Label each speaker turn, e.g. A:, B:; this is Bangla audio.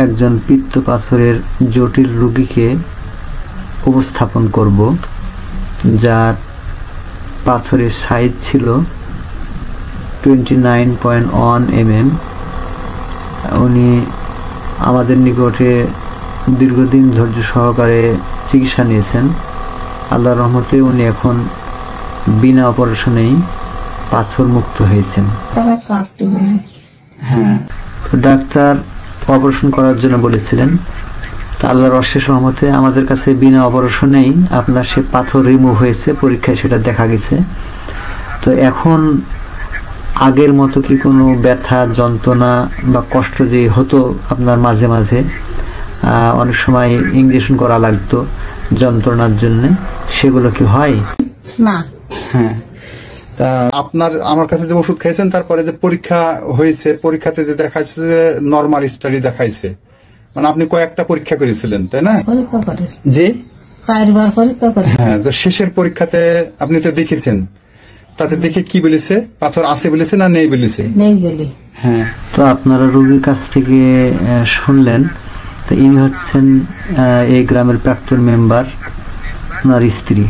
A: একজন পিত্ত পাথরের জটিল রোগীকে উপস্থাপন করব, যার পাথরের সাইজ ছিল 29.1 mm। উনি আমাদের নিকটে দীর্ঘদিন ধৈর্য সহকারে চিকিৎসা নিয়েছেন। আল্লাহর রহমতে উনি এখন বিনা অপারেশনেই পাথর মুক্ত হয়েছেন। হ্যাঁ, তো ডাক্তার অপারেশন করার জন্য বলেছিলেন। আল্লাহর অশেষ রহমতে আমাদের কাছে বিনা অপারেশনেই আপনার সে পাথর রিমুভ হয়েছে, পরীক্ষায় সেটা দেখা গেছে। তো এখন আগের মতো কি কোনো ব্যথা, যন্ত্রণা বা কষ্ট যে হতো আপনার মাঝে মাঝে, অনেক সময় ইনজেকশন করা লাগতো যন্ত্রণার জন্য, সেগুলো কি হয়
B: না?
C: হ্যাঁ, তা আপনার আমার কাছে যে ওষুধ খাইছেন, তারপরে যে পরীক্ষা হয়েছে, পরীক্ষাতে যে দেখাইছে যে নরমাল স্টাডি দেখাইছে, মানে আপনি কয়েকটা পরীক্ষা করেছিলেন তাই না? জি,
B: 4 বার পরীক্ষা করে।
C: হ্যাঁ, তো শেষের পরীক্ষাতে আপনি তো দেখেছেন, তাতে দেখে কি বলেছে? পাথর আছে বলেছে না নেই বলেছে?
B: নেই বলে।
A: হ্যাঁ, তো আপনারা রোগীর কাছ থেকে শুনলেন। তো ইনি হচ্ছেন এই গ্রামের প্রাক্তন মেম্বার, ওনার স্ত্রী।